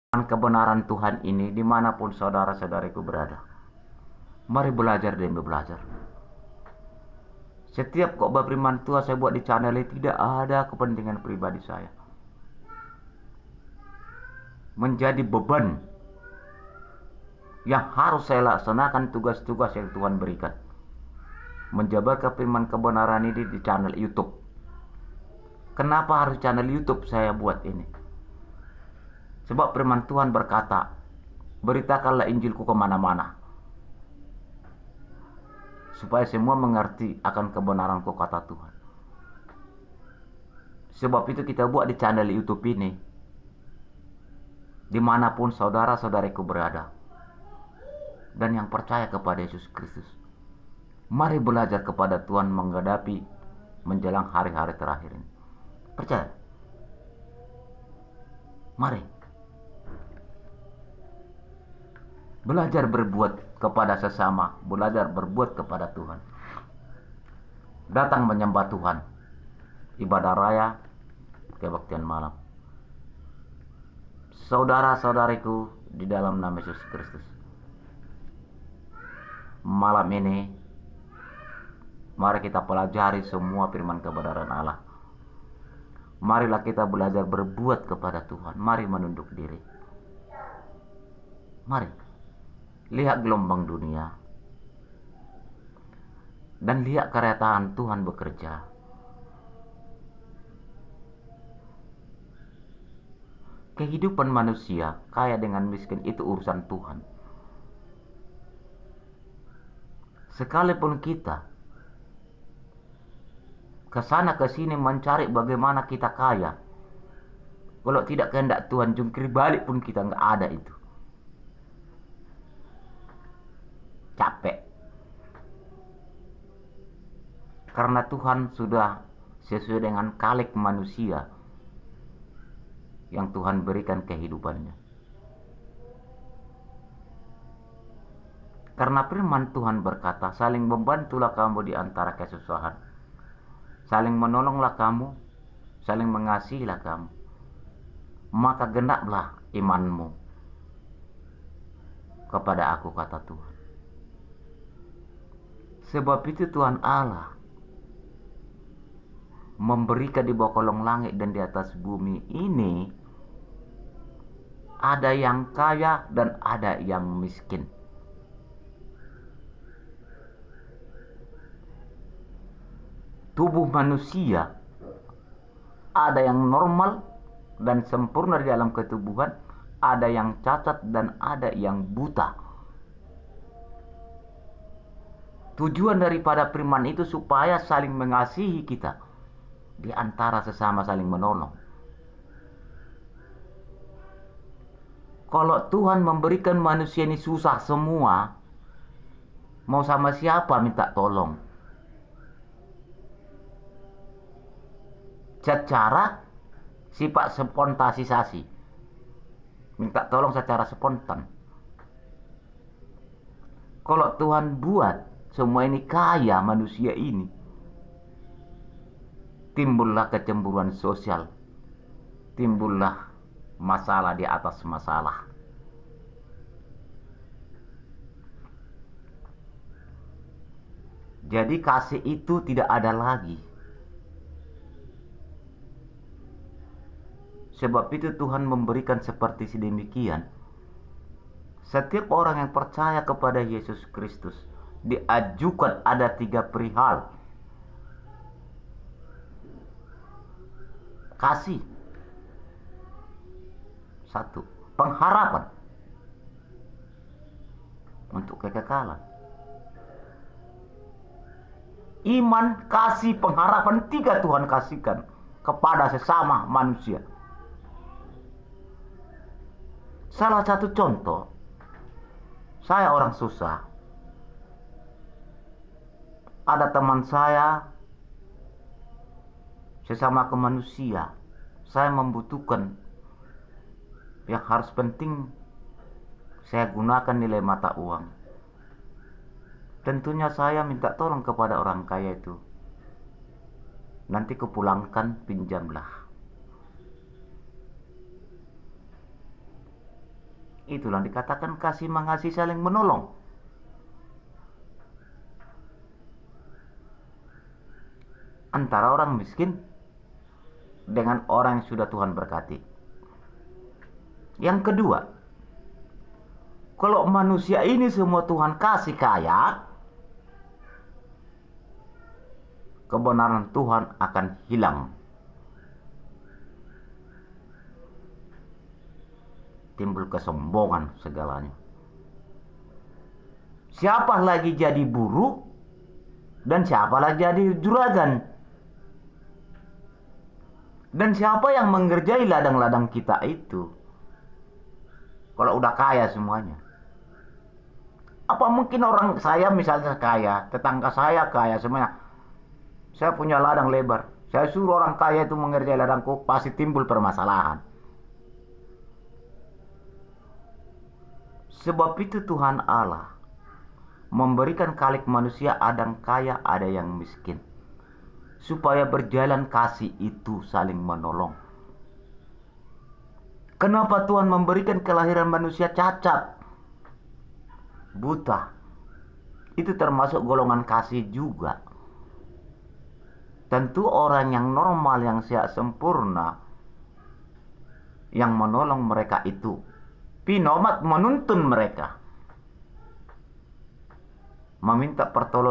kebenaran Tuhan ini dimanapun saudara-saudariku berada. Mari belajar demi belajar. Setiap khotbah firman Tuhan saya buat di channel ini tidak ada kepentingan pribadi saya. Menjadi beban yang harus saya laksanakan tugas-tugas yang Tuhan berikan. Menjabarkan firman kebenaran ini di channel YouTube. Kenapa harus channel YouTube saya buat ini? Sebab firman Tuhan berkata, beritakanlah Injilku kemana-mana, supaya semua mengerti akan kebenaranku, kata Tuhan. Sebab itu kita buat di channel YouTube ini, dimanapun saudara-saudariku berada, dan yang percaya kepada Yesus Kristus. Mari belajar kepada Tuhan menghadapi menjelang hari-hari terakhir ini. Percaya? Mari belajar berbuat kepada sesama, belajar berbuat kepada Tuhan. Datang menyembah Tuhan, ibadah raya, kebaktian malam. Saudara-saudariku di dalam nama Yesus Kristus, malam ini mari kita pelajari semua firman kebenaran Allah. Marilah kita belajar berbuat kepada Tuhan. Mari menunduk diri. Mari lihat gelombang dunia dan lihat kerajaan Tuhan bekerja. Kehidupan manusia, kaya dengan miskin, itu urusan Tuhan. Sekalipun kita kesana kesini mencari bagaimana kita kaya, kalau tidak kehendak Tuhan, jungkir balik pun kita nggak ada itu. Capek. Karena Tuhan sudah sesuai dengan kalik manusia yang Tuhan berikan kehidupannya. Karena firman Tuhan berkata, saling membantulah kamu di antara kesusahan. Saling menolonglah kamu, saling mengasihilah kamu. Maka genaplah imanmu kepada aku, kata Tuhan. Sebab itu Tuhan Allah memberikan di bawah kolong langit dan di atas bumi ini ada yang kaya dan ada yang miskin. Tubuh manusia ada yang normal dan sempurna di dalam ketubuhan, ada yang cacat dan ada yang buta. Tujuan daripada firman itu supaya saling mengasihi kita di antara sesama, saling menolong. Kalau Tuhan memberikan manusia ini susah semua, mau sama siapa minta tolong? Secara sifat spontanisasi, minta tolong secara spontan. Kalau Tuhan buat semua ini kaya manusia ini, timbullah kecemburuan sosial, timbullah masalah di atas masalah. Jadi kasih itu tidak ada lagi. Sebab itu Tuhan memberikan seperti sedemikian. Setiap orang yang percaya kepada Yesus Kristus diajukan ada 3 perihal. Kasih. 1. Pengharapan untuk kekekalan. Iman, kasih, pengharapan, 3 Tuhan kasihkan kepada sesama manusia. Salah satu contoh, saya orang susah. Ada teman saya, sesama ke manusia, saya membutuhkan yang harus penting saya gunakan nilai mata uang. Tentunya saya minta tolong kepada orang kaya itu. Nanti kupulangkan, pinjamlah. Itulah dikatakan kasih mengasihi, saling menolong. Antara orang miskin dengan orang yang sudah Tuhan berkati. Yang kedua, kalau manusia ini semua Tuhan kasih kaya, kebenaran Tuhan akan hilang. Timbul kesombongan segalanya. Siapa lagi jadi buruh dan siapa lagi jadi juragan? Dan siapa yang mengerjai ladang-ladang kita itu? Kalau udah kaya semuanya. Apa mungkin orang saya misalnya kaya, tetangga saya kaya semuanya. Saya punya ladang lebar. Saya suruh orang kaya itu mengerjai ladangku, pasti timbul permasalahan. Sebab itu Tuhan Allah memberikan kalik manusia, ada yang kaya, ada yang miskin. Supaya berjalan kasih itu saling menolong. Kenapa Tuhan memberikan kelahiran manusia cacat, buta? Itu termasuk golongan kasih juga. Tentu orang yang normal, yang sehat sempurna, yang menolong mereka itu. Pinomat menuntun mereka, meminta pertolongan.